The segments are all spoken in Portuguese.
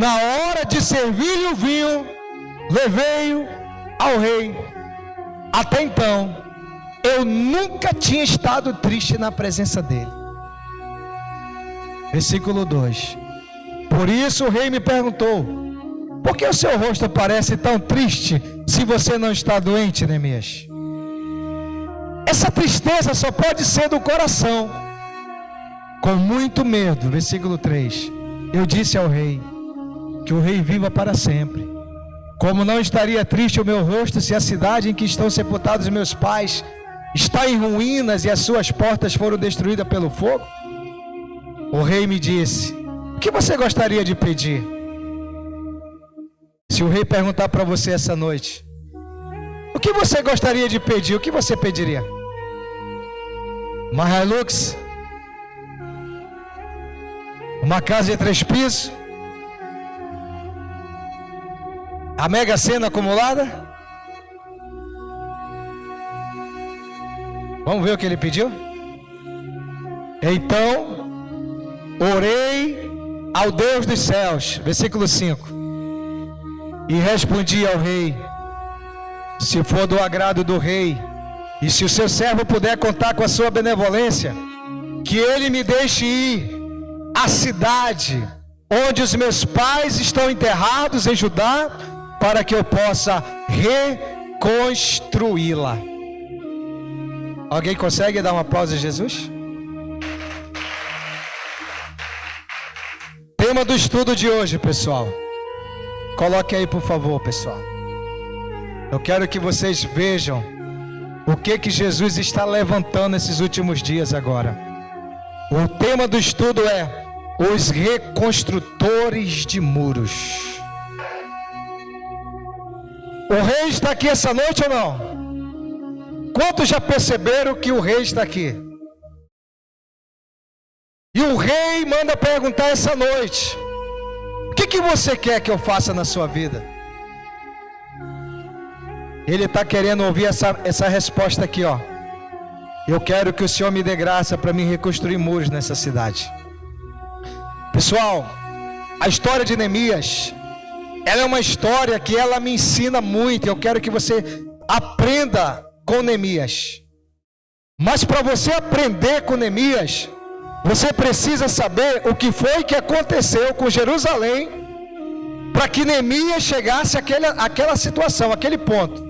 Na hora de servir o vinho, levei-o ao rei. Até então, eu nunca tinha estado triste na presença dele. Versículo 2. Por isso o rei me perguntou: por que o seu rosto parece tão triste se você não está doente, Neemias? Essa tristeza só pode ser do coração. Com muito medo, versículo 3, eu disse ao rei: que o rei viva para sempre. Como não estaria triste o meu rosto se a cidade em que estão sepultados meus pais está em ruínas e as suas portas foram destruídas pelo fogo? O rei me disse: o que você gostaria de pedir? Se o rei perguntar para você essa noite: o que você gostaria de pedir? O que você pediria? Uma Hilux? Uma casa de 3 pisos? A Mega Sena acumulada? Vamos ver o que ele pediu? Então orei ao Deus dos céus, versículo 5, e respondi ao rei: se for do agrado do rei, e se o seu servo puder contar com a sua benevolência, que ele me deixe ir à cidade onde os meus pais estão enterrados em Judá, para que eu possa reconstruí-la. Alguém consegue dar um aplauso a Jesus? Tema do estudo de hoje, pessoal. Coloque aí, por favor, pessoal. Eu quero que vocês vejam o que Jesus está levantando nesses últimos dias agora. O tema do estudo é os reconstrutores de muros. O rei está aqui essa noite ou não? Quantos já perceberam que o rei está aqui? E o rei manda perguntar essa noite: o que você quer que eu faça na sua vida? Ele está querendo ouvir essa resposta aqui, ó. Eu quero que o Senhor me dê graça para me reconstruir muros nessa cidade. Pessoal, a história de Neemias, ela é uma história que ela me ensina muito. Eu quero que você aprenda com Neemias. Mas para você aprender com Neemias, você precisa saber o que foi que aconteceu com Jerusalém, para que Neemias chegasse àquela situação, àquele ponto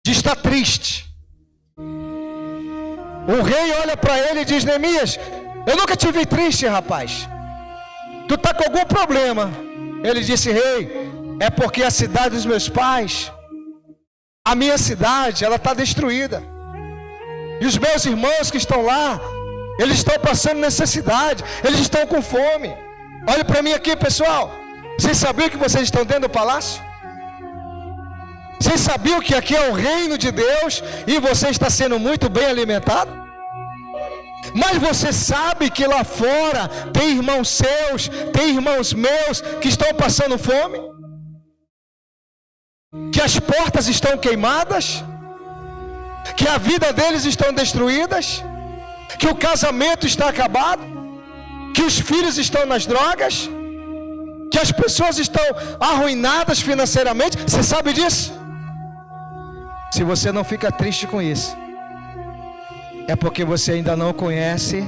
de estar triste. O rei olha para ele e diz: Neemias, eu nunca te vi triste, rapaz. Tu está com algum problema? Ele disse: rei, é porque a cidade dos meus pais, a minha cidade, ela está destruída. E os meus irmãos que estão lá, eles estão passando necessidade, eles estão com fome. Olha para mim aqui, pessoal. Vocês sabiam que vocês estão dentro do palácio? Vocês sabiam que aqui é o reino de Deus e você está sendo muito bem alimentado? Mas você sabe que lá fora tem irmãos seus, tem irmãos meus que estão passando fome? Que as portas estão queimadas? Que a vida deles estão destruídas? Que o casamento está acabado? Que os filhos estão nas drogas? Que as pessoas estão arruinadas financeiramente? Você sabe disso? Se você não fica triste com isso, é porque você ainda não conhece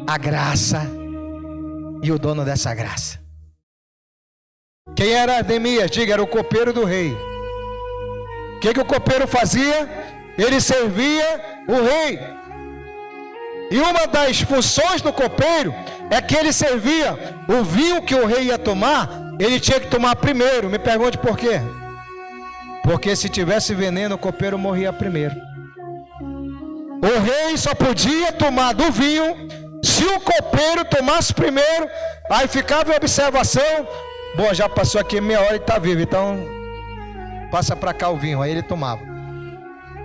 a graça e o dono dessa graça. Quem era Neemias? Diga, era o copeiro do rei. O que o copeiro fazia? Ele servia o rei. E uma das funções do copeiro é que ele servia o vinho que o rei ia tomar. Ele tinha que tomar primeiro. Me pergunte por quê? Porque se tivesse veneno, o copeiro morria primeiro. O rei só podia tomar do vinho se o copeiro tomasse primeiro. Aí ficava em observação. Bom, já passou aqui meia hora e está vivo, então passa para cá o vinho. Aí ele tomava.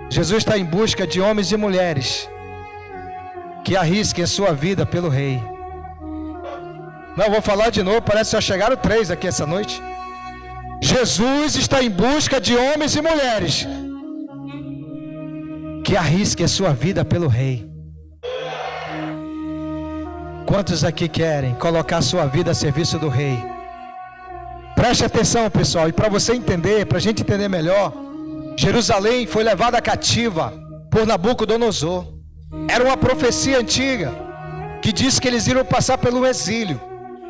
Jesus está em busca de homens e mulheres que arrisquem a sua vida pelo rei. Não, vou falar de novo, parece que só chegaram 3 aqui essa noite. Jesus está em busca de homens e mulheres que arrisquem a sua vida pelo rei. Quantos aqui querem colocar a sua vida a serviço do rei? Preste atenção, pessoal, e para você entender, para a gente entender melhor, Jerusalém foi levada cativa por Nabucodonosor. Era uma profecia antiga que disse que eles iriam passar pelo exílio.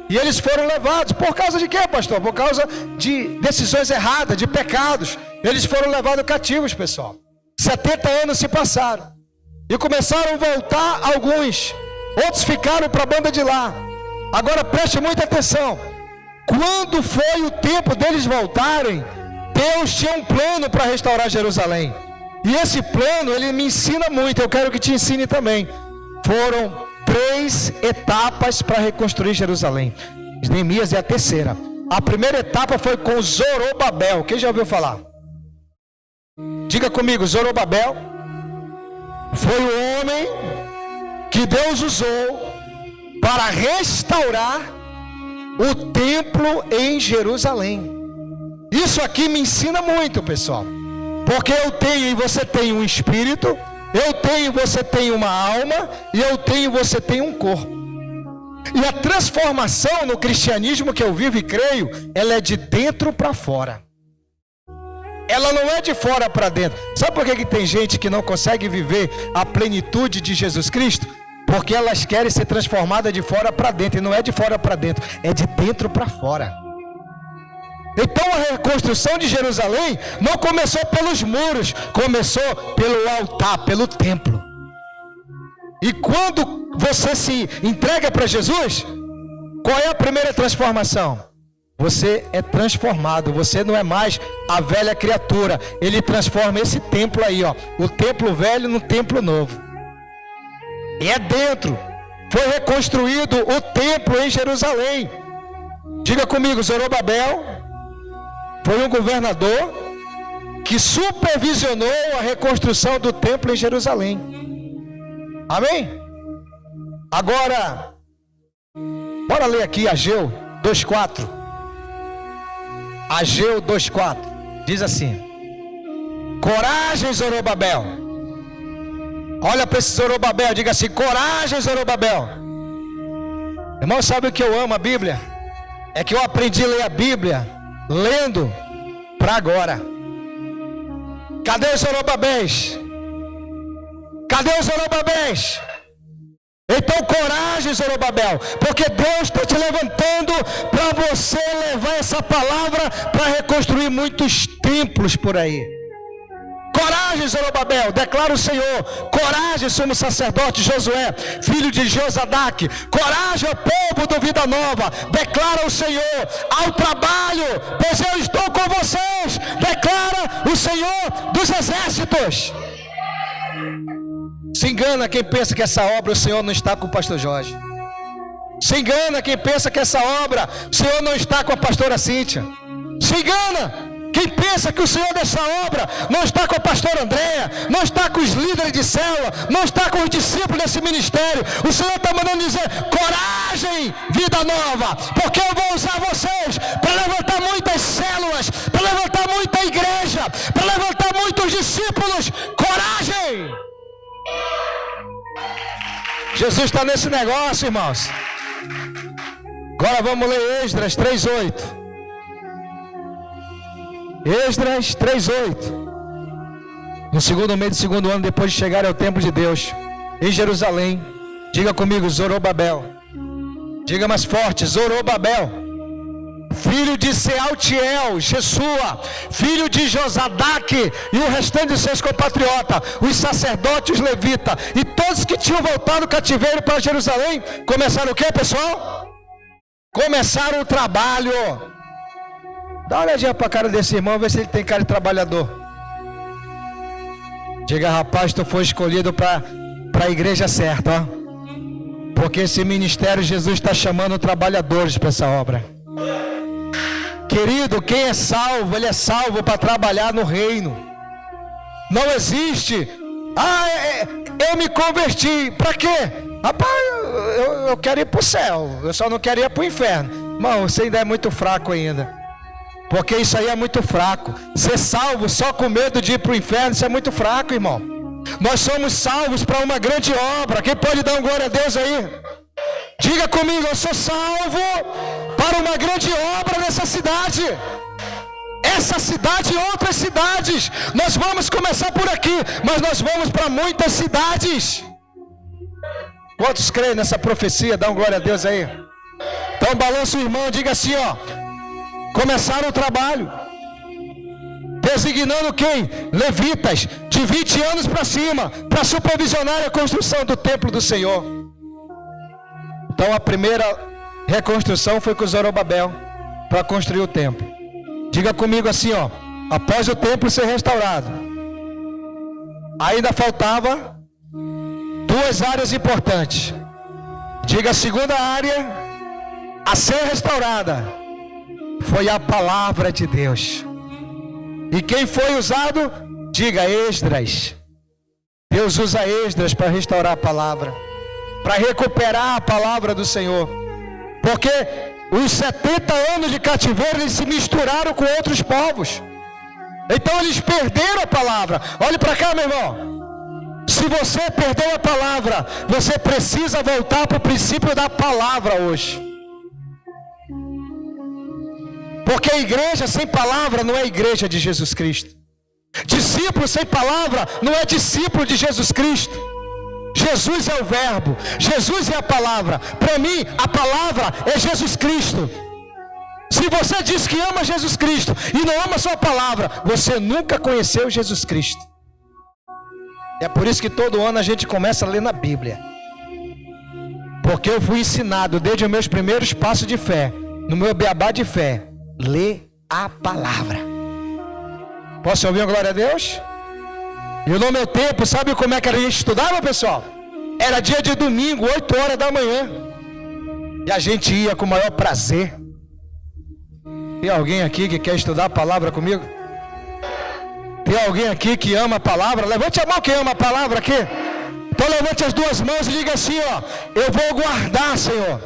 E eles foram levados, por causa de quê, pastor? Por causa de decisões erradas, de pecados. Eles foram levados cativos, pessoal. 70 anos se passaram. E começaram a voltar alguns. Outros ficaram para a banda de lá. Agora preste muita atenção. Quando foi o tempo deles voltarem, Deus tinha um plano para restaurar Jerusalém. E esse plano, ele me ensina muito. Eu quero que te ensine também. Foram 3 etapas para reconstruir Jerusalém. Neemias é a terceira. A primeira etapa foi com Zorobabel. Quem já ouviu falar? Diga comigo, Zorobabel foi o homem que Deus usou para restaurar o templo em Jerusalém. Isso aqui me ensina muito, pessoal. Porque eu tenho e você tem um espírito, eu tenho e você tem uma alma, e eu tenho e você tem um corpo. E a transformação no cristianismo que eu vivo e creio, ela é de dentro para fora. Ela não é de fora para dentro. Sabe por que tem gente que não consegue viver a plenitude de Jesus Cristo? Porque elas querem ser transformadas de fora para dentro. E não é de fora para dentro, é de dentro para fora. Então a reconstrução de Jerusalém não começou pelos muros, começou pelo altar, pelo templo. E quando você se entrega para Jesus, qual é a primeira transformação? Você é transformado, você não é mais a velha criatura. Ele transforma esse templo aí, ó, o templo velho no templo novo. E é dentro. Foi reconstruído o templo em Jerusalém. Diga comigo, Zorobabel foi um governador que supervisionou a reconstrução do templo em Jerusalém. Amém? Agora, bora ler aqui Ageu 2:4. Ageu 2:4 diz assim: coragem, Zorobabel. Olha para esse Zorobabel, diga assim: coragem, Zorobabel. Irmão, sabe o que eu amo a Bíblia? É que eu aprendi a ler a Bíblia lendo para agora. Cadê os Zorobabéis? Cadê os Zorobabéis? Então coragem, Zorobabel, porque Deus está te levantando para você levar essa palavra para reconstruir muitos templos por aí. Coragem, Zorobabel, declara o Senhor. Coragem, sumo sacerdote Josué, filho de Josadaque. Coragem, povo do Vida Nova, declara o Senhor. Ao trabalho, pois eu estou com vocês, declara o Senhor dos exércitos. Se engana quem pensa que essa obra o Senhor não está com o pastor Jorge. Se engana quem pensa que essa obra o Senhor não está com a pastora Cíntia. Se engana quem pensa que o Senhor dessa obra não está com a pastora Andréia, não está com os líderes de célula, não está com os discípulos desse ministério. O Senhor está mandando dizer: coragem, Vida Nova, porque eu vou usar vocês para levantar muitas células, para levantar muita igreja, para levantar muitos discípulos. Coragem! Jesus está nesse negócio, irmãos. Agora vamos ler Esdras 3:8. Esdras 3:8. No segundo mês do segundo ano, depois de chegar ao templo de Deus em Jerusalém, diga comigo, Zorobabel. Diga mais forte, Zorobabel, filho de Sealtiel, Jesua, filho de Josadaque, e o restante de seus compatriotas, os sacerdotes, os levitas, e todos que tinham voltado do cativeiro para Jerusalém, começaram o que, pessoal? Começaram o trabalho. Dá uma olhadinha para a cara desse irmão, vê se ele tem cara de trabalhador. Diga: rapaz, tu foi escolhido para a igreja certa, ó. Porque esse ministério, Jesus está chamando trabalhadores para essa obra. Querido, quem é salvo, ele é salvo para trabalhar no reino. Não existe: eu me converti, para quê? Rapaz, eu quero ir para o céu, eu só não quero ir para o inferno. Irmão, você ainda é muito fraco ainda. Porque isso aí é muito fraco. Ser salvo só com medo de ir para o inferno, isso é muito fraco, irmão. Nós somos salvos para uma grande obra. Quem pode dar um glória a Deus aí? Diga comigo: eu sou salvo para uma grande obra nessa essa cidade e outras cidades. Nós vamos começar por aqui, mas nós vamos para muitas cidades. Quantos creem nessa profecia? Dá um glória a Deus aí. Então balança o irmão, diga assim, ó: começaram o trabalho, designando quem? Levitas, de 20 anos para cima, para supervisionar a construção do templo do Senhor. Então a primeira reconstrução foi com Zorobabel, para construir o templo. Diga comigo assim, ó: após o templo ser restaurado, ainda faltava duas áreas importantes. Diga: a segunda área a ser restaurada foi a palavra de Deus. E quem foi usado? Diga: Esdras. Deus usa Esdras para restaurar a palavra, para recuperar a palavra do Senhor. Porque os 70 anos de cativeiro, eles se misturaram com outros povos. Então eles perderam a palavra. Olhe para cá, meu irmão. Se você perdeu a palavra, você precisa voltar para o princípio da palavra hoje. Porque a igreja sem palavra não é igreja de Jesus Cristo. Discípulo sem palavra não é discípulo de Jesus Cristo. Jesus é o verbo, Jesus é a palavra. Para mim, a palavra é Jesus Cristo. Se você diz que ama Jesus Cristo e não ama sua palavra, você nunca conheceu Jesus Cristo. É por isso que todo ano a gente começa a ler na Bíblia. Porque eu fui ensinado desde os meus primeiros passos de fé, no meu beabá de fé, ler a palavra. Posso ouvir uma glória a Deus? E no meu tempo, sabe como é que a gente estudava, pessoal? Era dia de domingo, 8 horas da manhã. E a gente ia com o maior prazer. Tem alguém aqui que quer estudar a palavra comigo? Tem alguém aqui que ama a palavra? Levante a mão quem ama a palavra aqui. Então levante as duas mãos e diga assim, ó: eu vou guardar, Senhor,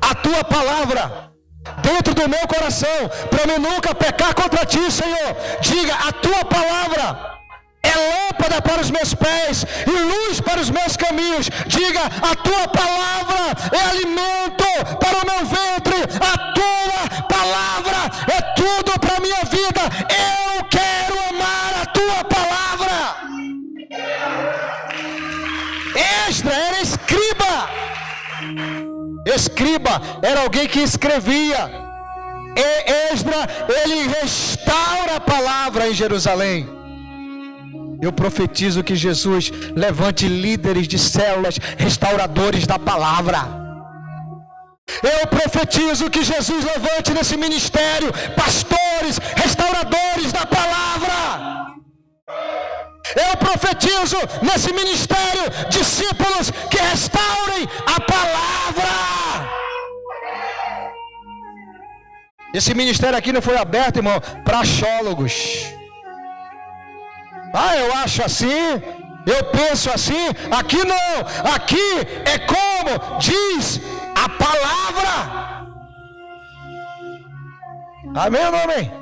a tua palavra dentro do meu coração, para mim nunca pecar contra ti, Senhor. Diga: a tua palavra é lâmpada para os meus pés e luz para os meus caminhos. Diga: a tua palavra é alimento para o meu ventre. A tua palavra é tudo para a minha vida. Eu quero amar a tua palavra. Esdras era escriba. Escriba era alguém que escrevia. E Esdras, ele restaura a palavra em Jerusalém. Eu profetizo que Jesus levante líderes de células, restauradores da palavra. Eu profetizo que Jesus levante nesse ministério pastores, restauradores da palavra. Eu profetizo nesse ministério discípulos que restaurem a palavra. Esse ministério aqui não foi aberto, irmão, para achólogos. Ah, eu acho assim, eu penso assim. Aqui não, aqui é como diz a palavra. Amém ou não amém?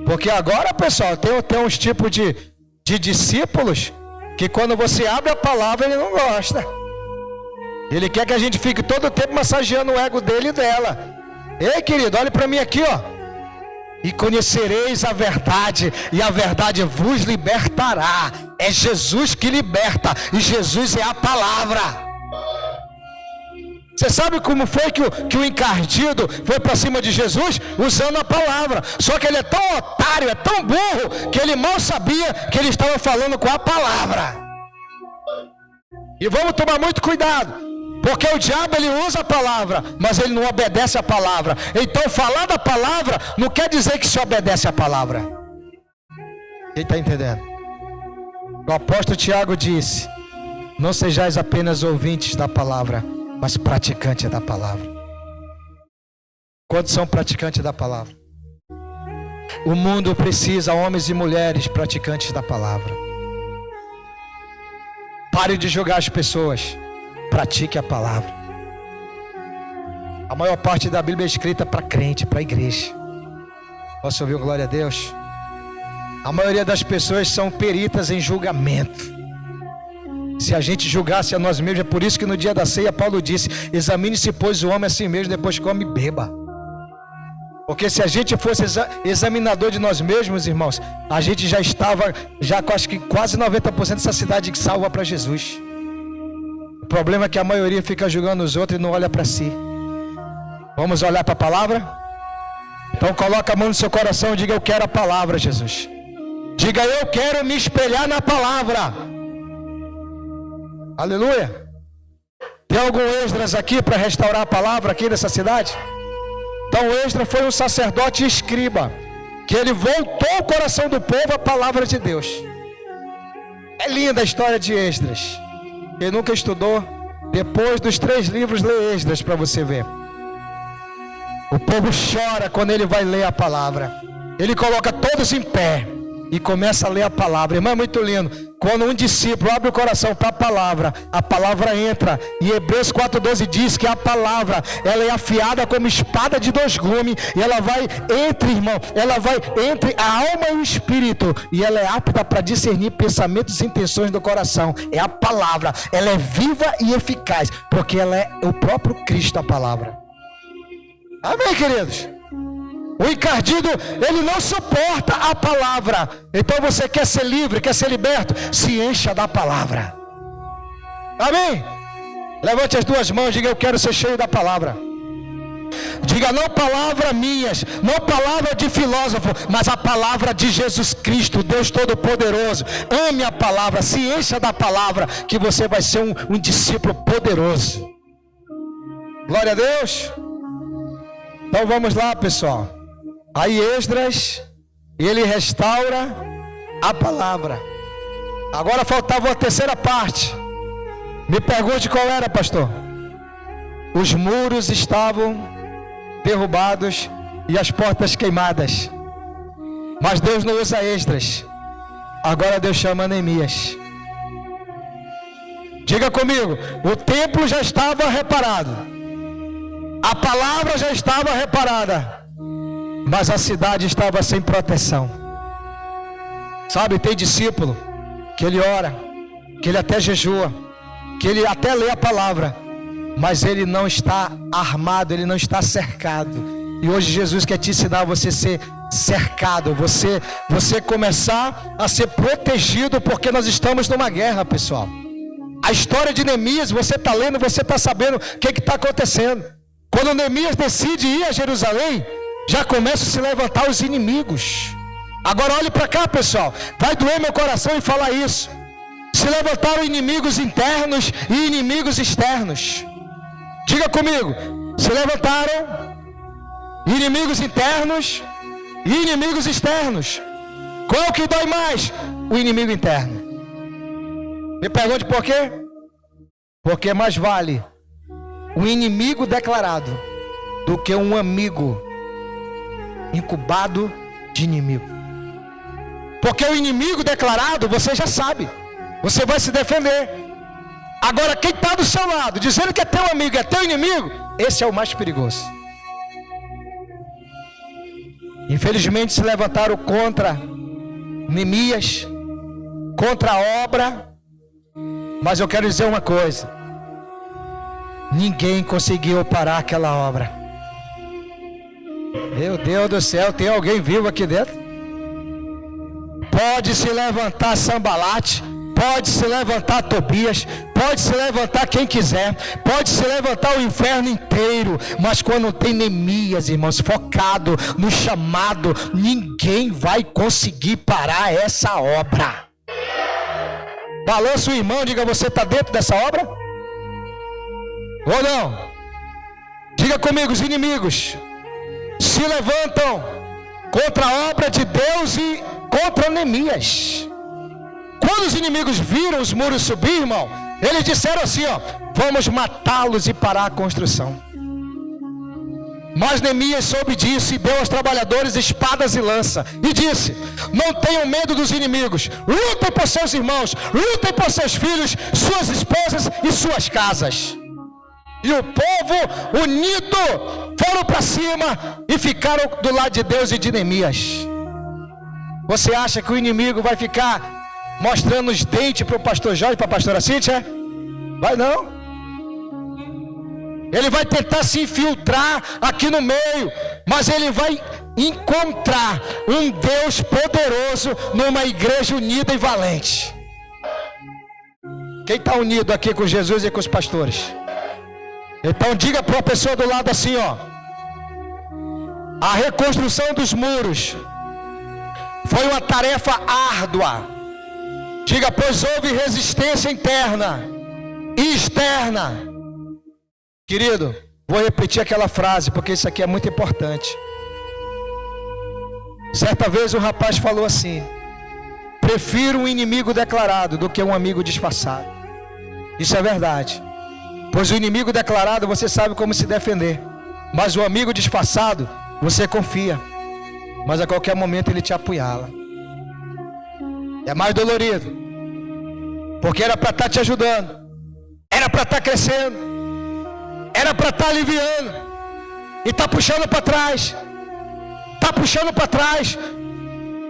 Porque agora, pessoal, tem uns tipos de discípulos que quando você abre a palavra ele não gosta. Ele quer que a gente fique todo o tempo massageando o ego dele e dela. Ei, querido, olhe para mim aqui, ó. E conhecereis a verdade, e a verdade vos libertará. É Jesus que liberta, e Jesus é a palavra. Você sabe como foi que o encardido foi para cima de Jesus? Usando a palavra. Só que ele é tão otário, é tão burro, que ele mal sabia que ele estava falando com a palavra. E vamos tomar muito cuidado. Porque o diabo ele usa a palavra, mas ele não obedece a palavra. Então falar da palavra não quer dizer que se obedece a palavra. Quem está entendendo? O apóstolo Tiago disse: não sejais apenas ouvintes da palavra, mas praticantes da palavra. Quantos são praticantes da palavra? O mundo precisa de homens e mulheres praticantes da palavra. Pare de julgar as pessoas. Pratique a palavra. A maior parte da Bíblia é escrita para crente, para a igreja. Posso ouvir glória a Deus? A maioria das pessoas são peritas em julgamento. Se a gente julgasse a nós mesmos, é por isso que no dia da ceia Paulo disse: examine-se, pois, o homem a si mesmo, depois come e beba. Porque se a gente fosse examinador de nós mesmos, irmãos, a gente já estava, acho que quase 90% dessa cidade salva para Jesus. O problema é que a maioria fica julgando os outros e não olha para si. Vamos olhar para a palavra? Então coloca a mão no seu coração e diga: eu quero a palavra, Jesus. Diga: eu quero me espelhar na palavra. Aleluia. Tem algum Esdras aqui para restaurar a palavra aqui nessa cidade? Então Esdras foi um sacerdote e escriba, que ele voltou o coração do povo à palavra de Deus. É linda a história de Esdras. Quem nunca estudou, depois dos 3 livros, lê Esdras para você ver. O povo chora quando ele vai ler a palavra. Ele coloca todos em pé e começa a ler a palavra. Irmão, é muito lindo. Quando um discípulo abre o coração para a palavra entra. E Hebreus 4:12 diz que a palavra, ela é afiada como espada de 2 gumes. E ela vai entre a alma e o espírito. E ela é apta para discernir pensamentos e intenções do coração. É a palavra. Ela é viva e eficaz. Porque ela é o próprio Cristo, a palavra. Amém, queridos? O encardido, ele não suporta a palavra. Então você quer ser livre, quer ser liberto, se encha da palavra. Amém? Levante as 2 mãos e diga: eu quero ser cheio da palavra. Diga: não palavra minhas, não palavra de filósofo, mas a palavra de Jesus Cristo, Deus Todo-Poderoso. Ame a palavra, se encha da palavra, que você vai ser um discípulo poderoso. Glória a Deus. Então vamos lá, pessoal. Aí Esdras, ele restaura a palavra. Agora faltava a terceira parte. Me pergunte qual era, pastor. Os muros estavam derrubados e as portas queimadas. Mas Deus não usa Esdras. Agora Deus chama Neemias. Diga comigo: o templo já estava reparado, a palavra já estava reparada, mas a cidade estava sem proteção. Sabe, tem discípulo que ele ora, que ele até jejua, que ele até lê a palavra, mas ele não está armado, ele não está cercado. E hoje Jesus quer te ensinar a você ser cercado, você começar a ser protegido, porque nós estamos numa guerra, pessoal. A história de Neemias, você está lendo, você está sabendo o que está acontecendo. Quando Neemias decide ir a Jerusalém, já começam a se levantar os inimigos. Agora olhe para cá, pessoal. Vai doer meu coração em falar isso. Se levantaram inimigos internos e inimigos externos. Diga comigo: se levantaram inimigos internos e inimigos externos. Qual que dói mais? O inimigo interno. Me pergunte por quê? Porque mais vale um inimigo declarado do que um amigo incubado de inimigo. Porque o inimigo declarado, você já sabe, você vai se defender. Agora quem está do seu lado, dizendo que é teu amigo, é teu inimigo, esse é o mais perigoso. Infelizmente se levantaram contra Neemias, contra a obra. Mas eu quero dizer uma coisa: ninguém conseguiu parar aquela obra. Meu Deus do céu, tem alguém vivo aqui dentro? Pode se levantar Sambalate, pode se levantar Tobias, pode se levantar quem quiser, pode se levantar o inferno inteiro, mas quando tem Neemias, irmãos, focado no chamado, ninguém vai conseguir parar essa obra. Balança o irmão, diga: você está dentro dessa obra? Ou não? Diga comigo: os inimigos se levantam contra a obra de Deus e contra Neemias. Quando os inimigos viram os muros subir, irmão, eles disseram assim: vamos matá-los e parar a construção. Mas Neemias soube disso e deu aos trabalhadores espadas e lança, e disse: não tenham medo dos inimigos, lutem por seus irmãos, lutem por seus filhos, suas esposas e suas casas. E o povo unido foram para cima e ficaram do lado de Deus e de Neemias. Você acha que o inimigo vai ficar mostrando os dentes para o pastor Jorge e para a pastora Cíntia? Vai não. Ele vai tentar se infiltrar aqui no meio, mas ele vai encontrar um Deus poderoso numa igreja unida e valente. Quem está unido aqui com Jesus e com os pastores? Então diga para a pessoa do lado assim, ó: a reconstrução dos muros foi uma tarefa árdua. Diga, pois houve resistência interna e externa. Querido, vou repetir aquela frase, porque isso aqui é muito importante. Certa vez um rapaz falou assim: prefiro um inimigo declarado do que um amigo disfarçado. Isso é verdade. Pois o inimigo declarado você sabe como se defender, mas o amigo disfarçado você confia, mas a qualquer momento ele te apunhala. É mais dolorido, porque era para estar te ajudando, era para estar crescendo, era para estar aliviando, e está puxando para trás, está puxando para trás.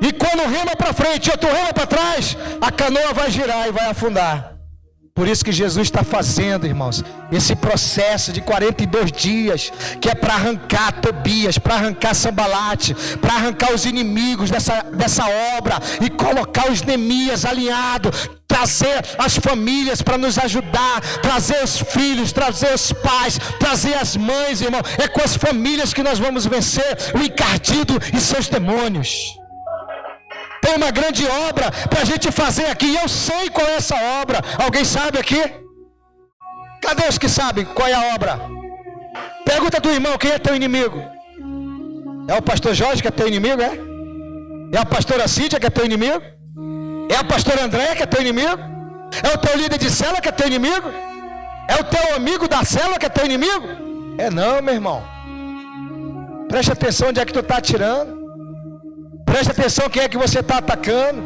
E quando rema para frente, outro rema para trás, a canoa vai girar e vai afundar. Por isso que Jesus está fazendo, irmãos, esse processo de 42 dias, que é para arrancar Tobias, para arrancar Sambalate, para arrancar os inimigos dessa obra e colocar os Neemias alinhados, trazer as famílias para nos ajudar, trazer os filhos, trazer os pais, trazer as mães, irmão. É com as famílias que nós vamos vencer o encardido e seus demônios. Tem uma grande obra para a gente fazer aqui, e eu sei qual é essa obra. Alguém sabe aqui? Cadê os que sabem qual é a obra? Pergunta do irmão, quem é teu inimigo? É o pastor Jorge que é teu inimigo, é? É a pastora Cíntia que é teu inimigo? É a pastora Andréia que é teu inimigo? É o teu líder de célula que é teu inimigo? É o teu amigo da célula que é teu inimigo? É não, meu irmão. Preste atenção onde é que tu está atirando. Preste atenção quem é que você está atacando.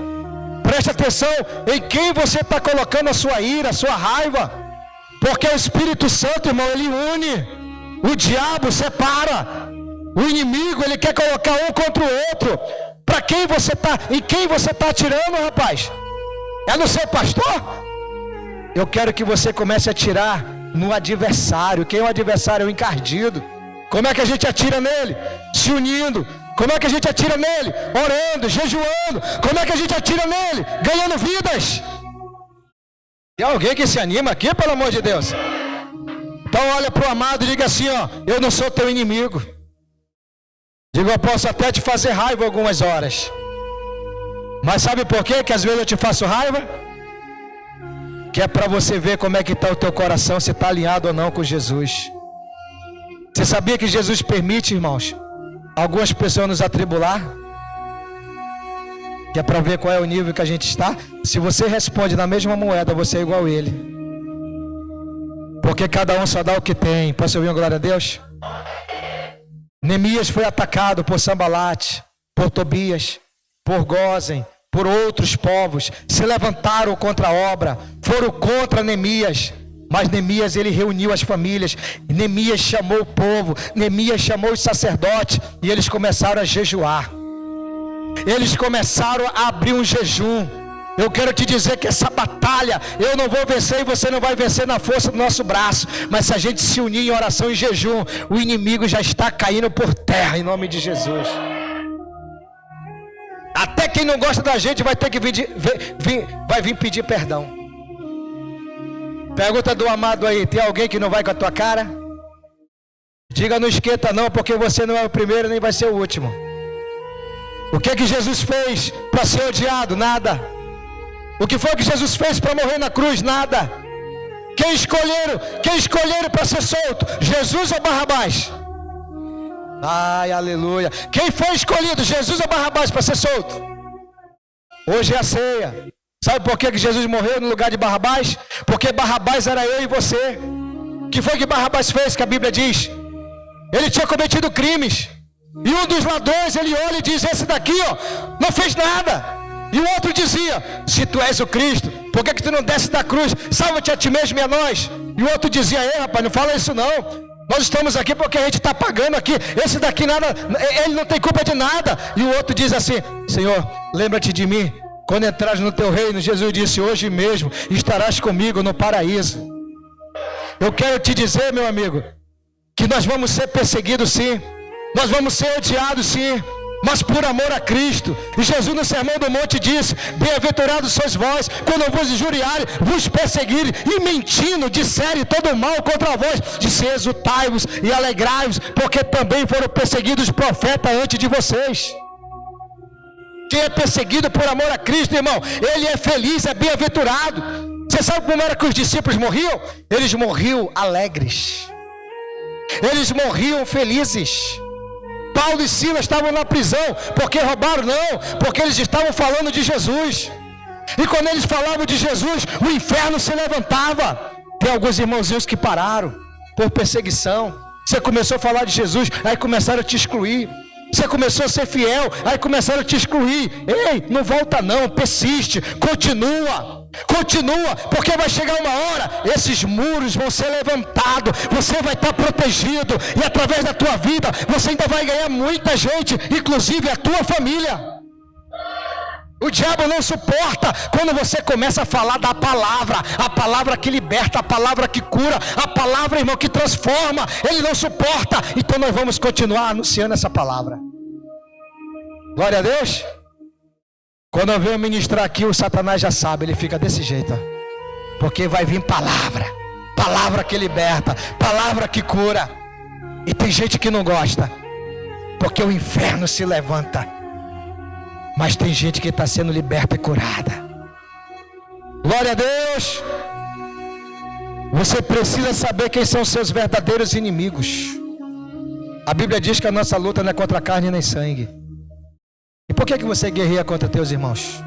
Preste atenção em quem você está colocando a sua ira, a sua raiva. Porque o Espírito Santo, irmão, ele une. O diabo separa. O inimigo, ele quer colocar um contra o outro. Para quem você está, em quem você está atirando, rapaz? É no seu pastor? Eu quero que você comece a atirar no adversário. Quem é o adversário? É o encardido. Como é que a gente atira nele? Se unindo. Como é que a gente atira nele? Orando, jejuando. Como é que a gente atira nele? Ganhando vidas. Tem alguém que se anima aqui, pelo amor de Deus? Então olha para o amado e diga assim, ó: eu não sou teu inimigo. Digo, eu posso até te fazer raiva algumas horas. Mas sabe por quê que às vezes eu te faço raiva? Que é para você ver como é que está o teu coração, se está alinhado ou não com Jesus. Você sabia que Jesus permite, irmãos, algumas pessoas nos atribular? Que é para ver qual é o nível que a gente está. Se você responde na mesma moeda, você é igual a ele. Porque cada um só dá o que tem. Posso ouvir uma glória a Deus? Neemias foi atacado por Sambalate, por Tobias, por Gósen, por outros povos. Se levantaram contra a obra, foram contra Neemias. Mas Neemias, ele reuniu as famílias. Neemias chamou o povo, Neemias chamou os sacerdotes, e eles começaram a jejuar. Eles começaram a abrir um jejum. Eu quero te dizer que essa batalha eu não vou vencer e você não vai vencer na força do nosso braço. Mas se a gente se unir em oração e jejum, o inimigo já está caindo por terra, em nome de Jesus. Até quem não gosta da gente vai ter que vir pedir perdão. Pergunta do amado aí: tem alguém que não vai com a tua cara? Diga, não esquenta não, porque você não é o primeiro nem vai ser o último. O que Jesus fez para ser odiado? Nada. O que foi que Jesus fez para morrer na cruz? Nada. Quem escolheram para ser solto? Jesus ou Barrabás? Ai, aleluia. Quem foi escolhido? Jesus ou Barrabás para ser solto? Hoje é a ceia. Sabe por que Jesus morreu no lugar de Barrabás? Porque Barrabás era eu e você. O que foi que Barrabás fez, que a Bíblia diz? Ele tinha cometido crimes. E um dos ladrões, ele olha e diz: esse daqui, ó, não fez nada. E o outro dizia: se tu és o Cristo, por que tu não desce da cruz? Salva-te a ti mesmo e a nós. E o outro dizia: ei, rapaz, não fala isso não. Nós estamos aqui porque a gente está pagando aqui. Esse daqui nada, ele não tem culpa de nada. E o outro diz assim: Senhor, lembra-te de mim quando entrares no teu reino. Jesus disse: hoje mesmo estarás comigo no paraíso. Eu quero te dizer, meu amigo, que nós vamos ser perseguidos sim. Nós vamos ser odiados sim, mas por amor a Cristo. E Jesus no Sermão do Monte disse: bem-aventurados sois vós, quando vos injuriarem, vos perseguirem, e mentindo disserem todo mal contra vós, disse: exultai-vos e alegrai-vos, porque também foram perseguidos os profetas antes de vocês. Quem é perseguido por amor a Cristo, irmão, ele é feliz, é bem-aventurado. Você sabe como era que os discípulos morriam? Eles morriam alegres, eles morriam felizes. Paulo e Silas estavam na prisão, porque roubaram? Não, porque eles estavam falando de Jesus. E quando eles falavam de Jesus, o inferno se levantava. Tem alguns irmãozinhos que pararam por perseguição. Você começou a falar de Jesus, aí começaram a te excluir. Você começou a ser fiel, aí começaram a te excluir. Ei, não volta não, persiste, continua, porque vai chegar uma hora, esses muros vão ser levantados, você vai estar protegido, e através da tua vida, você ainda vai ganhar muita gente, inclusive a tua família. O diabo não suporta quando você começa a falar da palavra, a palavra que liberta, a palavra que cura, a palavra, irmão, que transforma. Ele não suporta. Então nós vamos continuar anunciando essa palavra. Glória a Deus. Quando eu venho ministrar aqui, o Satanás já sabe, ele fica desse jeito, ó. Porque vai vir palavra, palavra que liberta, palavra que cura. E tem gente que não gosta, porque o inferno se levanta. Mas tem gente que está sendo liberta e curada. Glória a Deus. Você precisa saber quem são seus verdadeiros inimigos. A Bíblia diz que a nossa luta não é contra carne nem sangue. E por que você guerreia contra teus irmãos?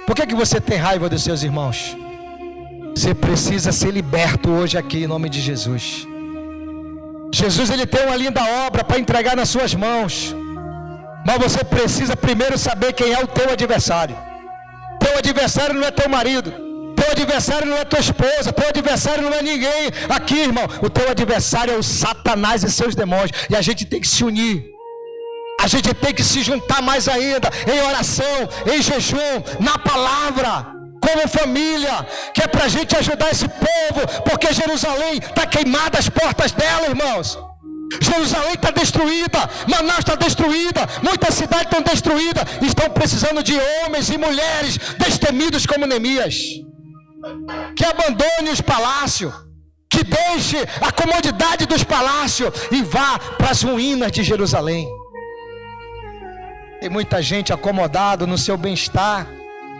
Por que você tem raiva dos seus irmãos? Você precisa ser liberto hoje aqui em nome de Jesus. Jesus, ele tem uma linda obra para entregar nas suas mãos. Mas você precisa primeiro saber quem é o teu adversário. Teu adversário não é teu marido, teu adversário não é tua esposa, teu adversário não é ninguém aqui, irmão. O teu adversário é o Satanás e seus demônios. E a gente tem que se unir, a gente tem que se juntar mais ainda, em oração, em jejum, na palavra, como família, que é para a gente ajudar esse povo, porque Jerusalém está queimada as portas dela, irmãos. Jerusalém está destruída, Manaus está destruída, muitas cidades estão destruídas, estão precisando de homens e mulheres destemidos como Neemias, que abandone os palácios, que deixe a comodidade dos palácios e vá para as ruínas de Jerusalém. Tem muita gente acomodada no seu bem-estar,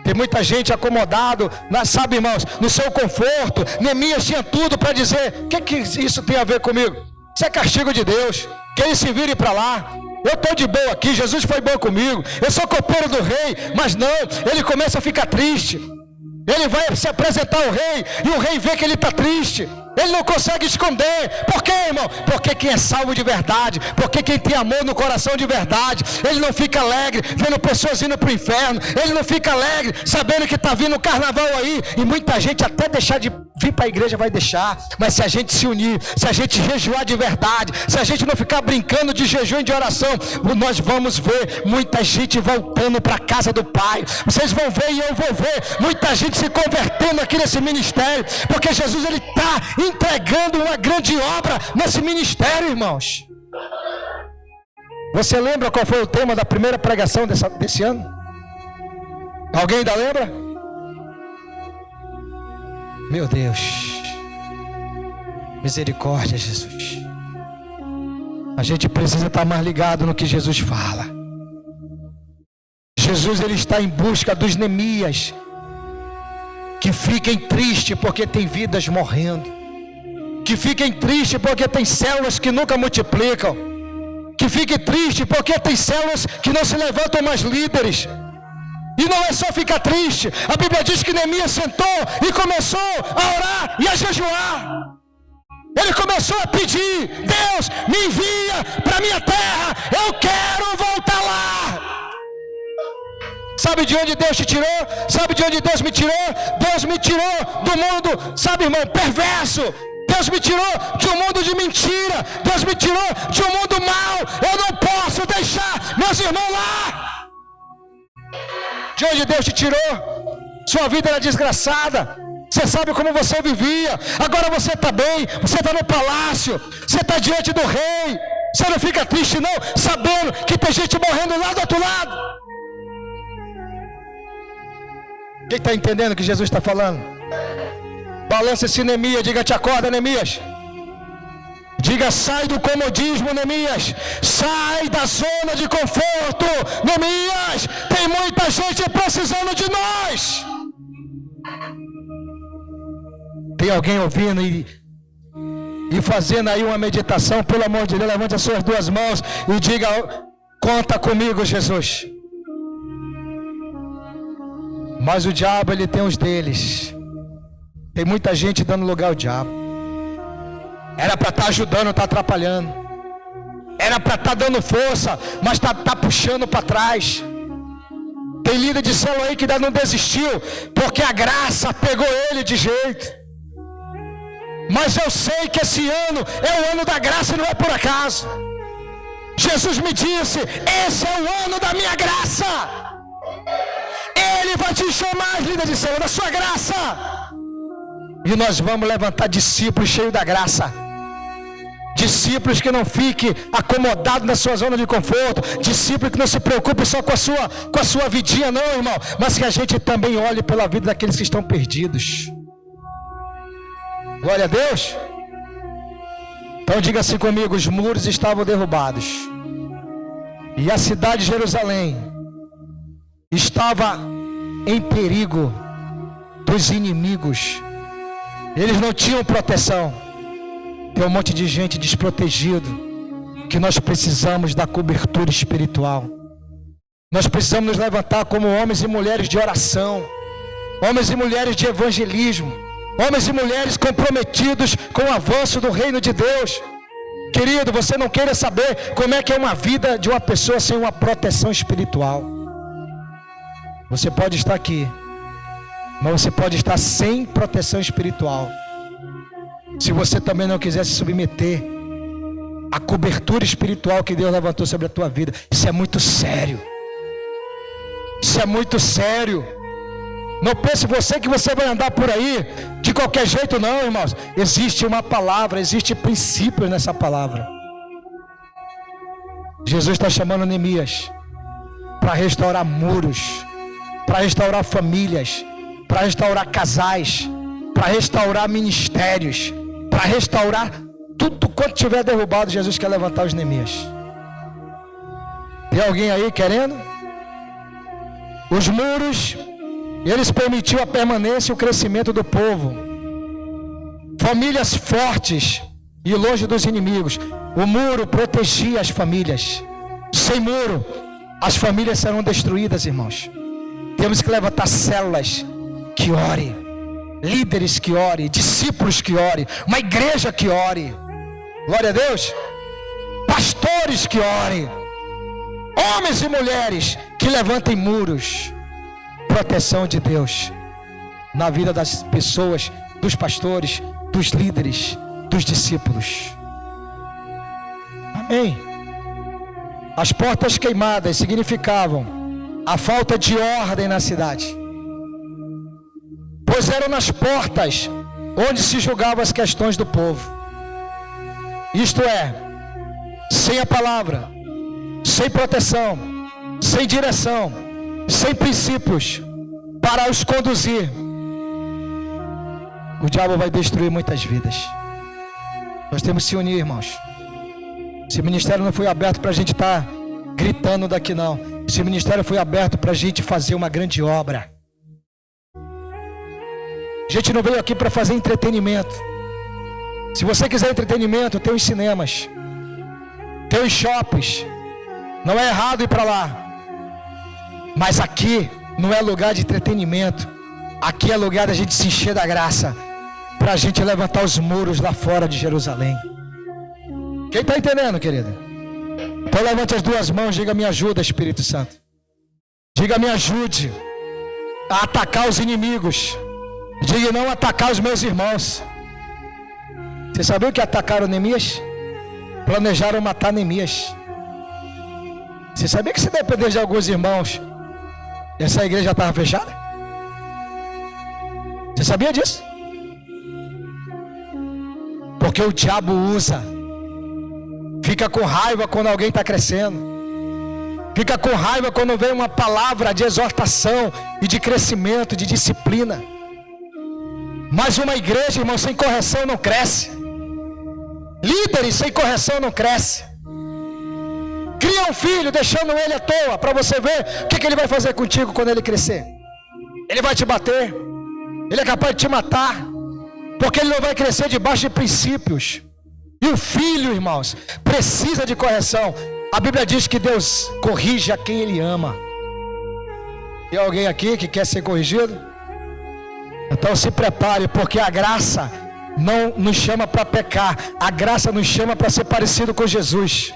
tem muita gente acomodado, sabe, irmãos, no seu conforto. Neemias tinha tudo para dizer: o que isso tem a ver comigo? Isso é castigo de Deus, que ele se vire para lá. Eu estou de boa aqui, Jesus foi bom comigo, eu sou copeiro do rei. Mas não, ele começa a ficar triste. Ele vai se apresentar ao rei, e o rei vê que ele está triste. Ele não consegue esconder. Por quê, irmão? Porque quem é salvo de verdade, porque quem tem amor no coração de verdade, ele não fica alegre vendo pessoas indo para o inferno. Ele não fica alegre sabendo que está vindo o carnaval aí. E muita gente até deixar de vir para a igreja vai deixar. Mas se a gente se unir, se a gente jejuar de verdade, se a gente não ficar brincando de jejum e de oração, nós vamos ver muita gente voltando para a casa do Pai. Vocês vão ver e eu vou ver muita gente se convertendo aqui nesse ministério, porque Jesus, ele está entregando uma grande obra nesse ministério, irmãos. Você lembra qual foi o tema da primeira pregação desse ano? Alguém ainda lembra? Meu Deus, misericórdia, Jesus. A gente precisa estar mais ligado no que Jesus fala. Jesus, ele está em busca dos Neemias que fiquem tristes porque tem vidas morrendo, que fiquem tristes porque tem células que nunca multiplicam, que fiquem tristes porque tem células que não se levantam mais líderes. E não é só ficar triste. A Bíblia diz que Neemias sentou e começou a orar e a jejuar. Ele começou a pedir: Deus, me envia para minha terra, eu quero voltar lá. Sabe de onde Deus te tirou? Sabe de onde Deus me tirou? Deus me tirou do mundo, sabe, irmão, perverso. Deus me tirou de um mundo de mentira. Deus me tirou de um mundo mau. Eu não posso deixar meus irmãos lá. De onde Deus te tirou? Sua vida era desgraçada. Você sabe como você vivia. Agora você está bem, você está no palácio, você está diante do rei. Você não fica triste não, sabendo que tem gente morrendo lá do outro lado. Quem está entendendo o que Jesus está falando? Balança esse Neemias, diga: te acorda, Neemias. Diga: sai do comodismo, Neemias. Sai da zona de conforto, Neemias. Tem muita gente precisando de nós. Tem alguém ouvindo e fazendo aí uma meditação? Pelo amor de Deus, levante as suas duas mãos e diga: conta comigo, Jesus. Mas o diabo, ele tem os deles. Tem muita gente dando lugar ao diabo. Era para estar ajudando, está atrapalhando. Era para estar dando força, mas está puxando para trás. Tem líder de célula aí que ainda não desistiu, porque a graça pegou ele de jeito. Mas eu sei que esse ano é o ano da graça e não é por acaso. Jesus me disse: esse é o ano da minha graça. Ele vai te chamar, líder de célula, da sua graça. E nós vamos levantar discípulos cheios da graça. Discípulos que não fiquem acomodados na sua zona de conforto. Discípulos que não se preocupem só com a sua vidinha, não, irmão. Mas que a gente também olhe pela vida daqueles que estão perdidos. Glória a Deus. Então diga assim comigo: os muros estavam derrubados. E a cidade de Jerusalém estava em perigo dos inimigos. Eles não tinham proteção. Tem um monte de gente desprotegido, que nós precisamos da cobertura espiritual. Nós precisamos nos levantar como homens e mulheres de oração, homens e mulheres de evangelismo, homens e mulheres comprometidos com o avanço do reino de Deus. Querido, você não queira saber como é que é uma vida de uma pessoa sem uma proteção espiritual. Você pode estar aqui, mas você pode estar sem proteção espiritual. Se você também não quiser se submeter à cobertura espiritual que Deus levantou sobre a tua vida. Isso é muito sério. Isso é muito sério. Não pense você que você vai andar por aí de qualquer jeito, não, irmãos. Existe uma palavra, existe princípios nessa palavra. Jesus está chamando Neemias para restaurar muros, para restaurar famílias, para restaurar casais, para restaurar ministérios, para restaurar tudo quanto tiver derrubado. Jesus quer levantar os Neemias. Tem alguém aí querendo? Os muros, eles permitiam a permanência e o crescimento do povo. Famílias fortes e longe dos inimigos. O muro protegia as famílias. Sem muro, as famílias serão destruídas, irmãos. Temos que levantar células que ore, líderes que ore, discípulos que ore, uma igreja que ore. Glória a Deus. Pastores que orem, homens e mulheres que levantem muros. Proteção de Deus na vida das pessoas, dos pastores, dos líderes, dos discípulos. Amém. As portas queimadas significavam a falta de ordem na cidade, pois eram nas portas onde se julgavam as questões do povo. Isto é, sem a palavra, sem proteção, sem direção, sem princípios para os conduzir, o diabo vai destruir muitas vidas. Nós temos que se unir, irmãos. Esse ministério não foi aberto para a gente estar gritando daqui, não. Esse ministério foi aberto para a gente fazer uma grande obra. A gente não veio aqui para fazer entretenimento. Se você quiser entretenimento, tem os cinemas, tem os shoppings. Não é errado ir para lá. Mas aqui não é lugar de entretenimento. Aqui é lugar da gente se encher da graça, para a gente levantar os muros lá fora de Jerusalém. Quem está entendendo, querida? Então levante as duas mãos, diga: me ajuda, Espírito Santo. Diga: me ajude a atacar os inimigos. Diga: não atacar os meus irmãos. Você sabia que atacaram Neemias? Planejaram matar Neemias. Você sabia que se depender de alguns irmãos, essa igreja estava fechada? Você sabia disso? Porque o diabo usa. Fica com raiva quando alguém está crescendo. Fica com raiva quando vem uma palavra de exortação e de crescimento, de disciplina. Mas uma igreja, irmão, sem correção não cresce. Líderes sem correção não cresce. Cria um filho deixando ele à toa, para você ver o que ele vai fazer contigo quando ele crescer. Ele vai te bater. Ele é capaz de te matar. Porque ele não vai crescer debaixo de princípios. E o filho, irmãos, precisa de correção. A Bíblia diz que Deus corrige a quem Ele ama. Tem alguém aqui que quer ser corrigido? Então se prepare, porque a graça não nos chama para pecar. A graça nos chama para ser parecido com Jesus.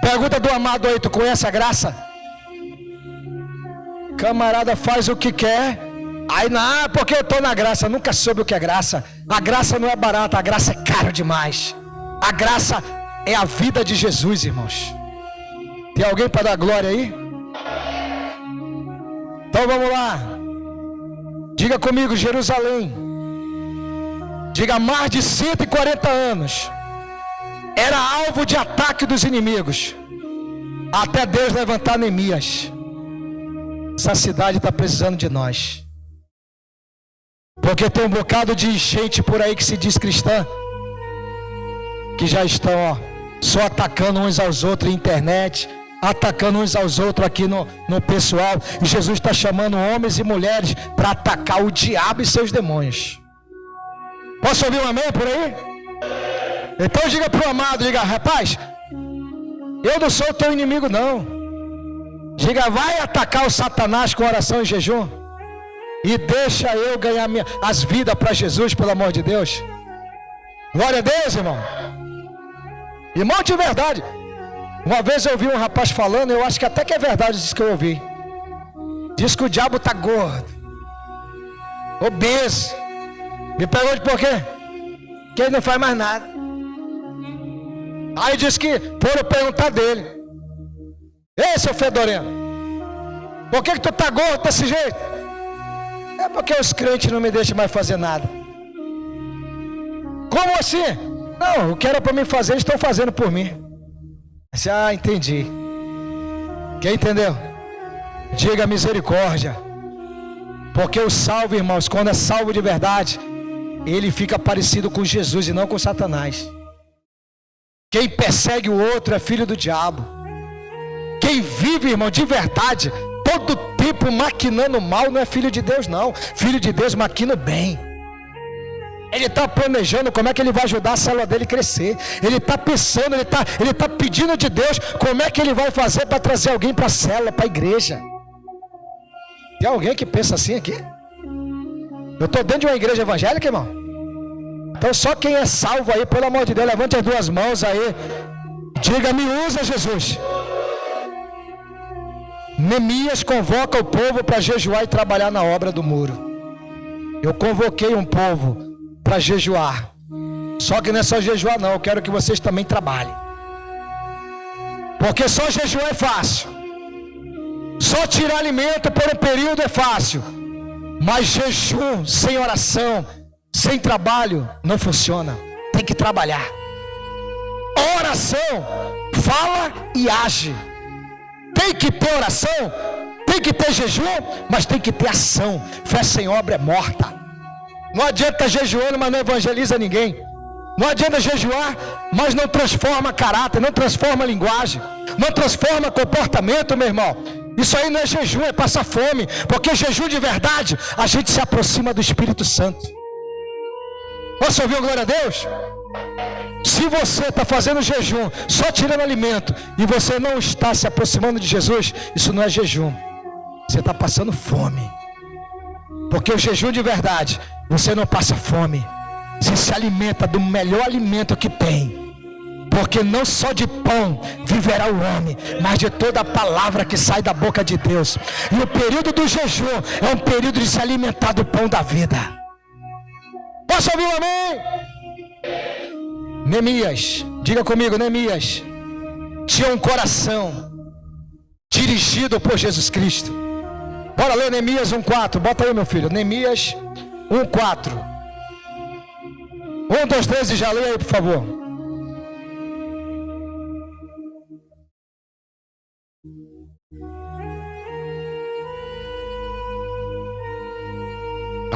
Pergunta do amado aí, tu conhece a graça? Camarada faz o que quer. Aí não, porque eu estou na graça. Nunca soube o que é graça. A graça não é barata, a graça é cara demais. A graça é a vida de Jesus, irmãos. Tem alguém para dar glória aí? Então vamos lá. Diga comigo, Jerusalém. Diga, mais de 140 anos era alvo de ataque dos inimigos, até Deus levantar Neemias. Essa cidade está precisando de nós. Porque tem um bocado de gente por aí que se diz cristã, que já estão só atacando uns aos outros na internet, atacando uns aos outros aqui no pessoal. E Jesus está chamando homens e mulheres para atacar o diabo e seus demônios. Posso ouvir um amém por aí? Então diga para o amado, diga, rapaz, eu não sou o teu inimigo não. Diga, vai atacar o Satanás com oração e jejum. E deixa eu ganhar as vidas para Jesus, pelo amor de Deus. Glória a Deus, irmão. Irmão de verdade. Uma vez eu ouvi um rapaz falando, eu acho que até que é verdade isso que eu ouvi. Diz que o diabo está gordo, obeso. Me pergunte por quê? Que ele não faz mais nada. Aí diz que foram perguntar dele: ei, seu fedorento, por que tu tá gordo desse jeito? É porque os crentes não me deixam mais fazer nada. Como assim? Não, o que era para mim fazer, eles estão fazendo por mim. Ah, entendi. Quem entendeu? Diga misericórdia. Porque o salvo, irmãos, quando é salvo de verdade, ele fica parecido com Jesus e não com Satanás. Quem persegue o outro é filho do diabo. Quem vive, irmão, de verdade, todo tempo maquinando mal, não é filho de Deus não. Filho de Deus maquina o bem. Ele está planejando como é que ele vai ajudar a célula dele a crescer. Ele está pensando, ele está pedindo de Deus como é que ele vai fazer para trazer alguém para a célula, para a igreja. Tem alguém que pensa assim aqui? Eu estou dentro de uma igreja evangélica, irmão. Então só quem é salvo aí, pelo amor de Deus, levante as duas mãos aí. Diga, me usa, Jesus. Neemias convoca o povo para jejuar e trabalhar na obra do muro. Eu convoquei um povo para jejuar. Só que não é só jejuar não, eu quero que vocês também trabalhem. Porque só jejuar é fácil. Só tirar alimento por um período é fácil. Mas jejum sem oração, sem trabalho, não funciona. Tem que trabalhar. Oração fala e age. Tem que ter oração, tem que ter jejum, mas tem que ter ação. Fé sem obra é morta. Não adianta jejuando, mas não evangeliza ninguém. Não adianta jejuar, mas não transforma caráter, não transforma linguagem, não transforma comportamento, meu irmão. Isso aí não é jejum, é passar fome. Porque jejum de verdade, a gente se aproxima do Espírito Santo. Posso ouvir glória a Deus? Se você está fazendo jejum, só tirando alimento, e você não está se aproximando de Jesus, isso não é jejum. Você está passando fome. Porque o jejum de verdade, você não passa fome. Você se alimenta do melhor alimento que tem. Porque não só de pão viverá o homem, mas de toda a palavra que sai da boca de Deus. E o período do jejum é um período de se alimentar do pão da vida. Posso ouvir um amém? Neemias, diga comigo, Neemias tinha um coração dirigido por Jesus Cristo. Bora ler Neemias 1:4, bota aí meu filho, Neemias 1:4. 1, 2, 3 e já leia aí, por favor.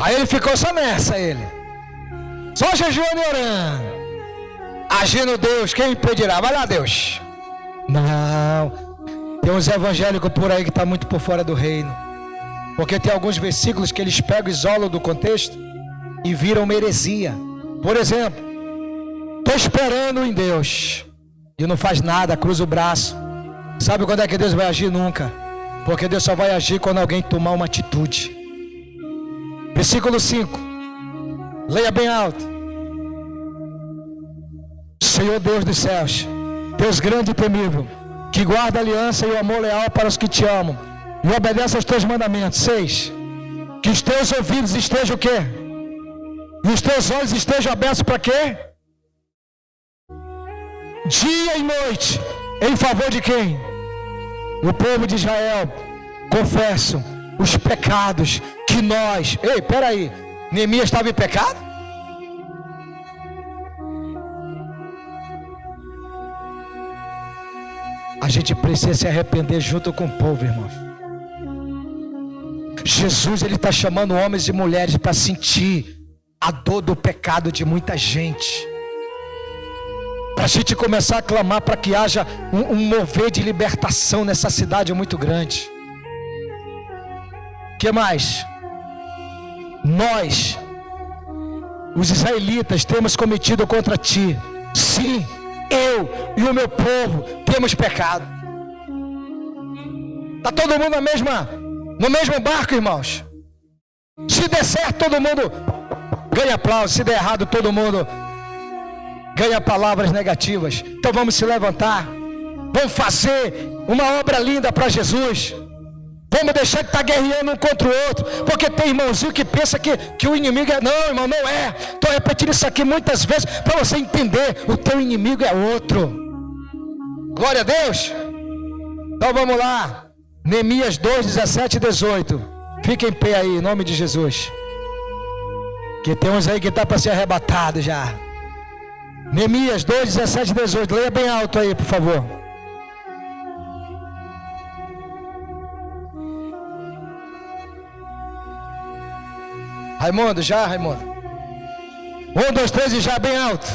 Aí ele ficou só nessa, ele. Só jejuando e orando. Agindo Deus, quem impedirá? Vai lá, Deus. Não. Tem uns evangélicos por aí que estão muito por fora do reino. Porque tem alguns versículos que eles pegam e isolam do contexto e viram uma heresia. Por exemplo, estou esperando em Deus e não faz nada, cruza o braço. Sabe quando é que Deus vai agir? Nunca. Porque Deus só vai agir quando alguém tomar uma atitude. Versículo 5. Leia bem alto. Senhor Deus dos céus, Deus grande e temível, que guarda a aliança e o amor leal para os que te amam e obedece aos teus mandamentos. 6. Que os teus ouvidos estejam o quê? E os teus olhos estejam abertos para quê? Dia e noite. Em favor de quem? O povo de Israel. Confesso os pecados que nós... Ei, peraí. Neemias estava em pecado? A gente precisa se arrepender junto com o povo, irmãos. Jesus, ele está chamando homens e mulheres para sentir a dor do pecado de muita gente. Para a gente começar a clamar para que haja um mover de libertação nessa cidade muito grande. O que mais? Nós, os israelitas, temos cometido contra ti. Sim, eu e o meu povo temos pecado. Está todo mundo no mesmo barco, irmãos. Se der certo, todo mundo ganha aplauso. Se der errado, todo mundo ganha palavras negativas. Então vamos se levantar. Vamos fazer uma obra linda para Jesus. Vamos deixar de estar guerreando um contra o outro. Porque tem irmãozinho que pensa que o inimigo é... Não, irmão, não é. Estou repetindo isso aqui muitas vezes para você entender. O teu inimigo é outro. Glória a Deus. Então vamos lá. Neemias 2, 17 e 18. Fica em pé aí, em nome de Jesus. Que tem uns aí que está para ser arrebatado já. Neemias 2, 17 e 18. Leia bem alto aí, por favor. Raimundo, já, Raimundo. 1, 2, 3 e já, bem alto.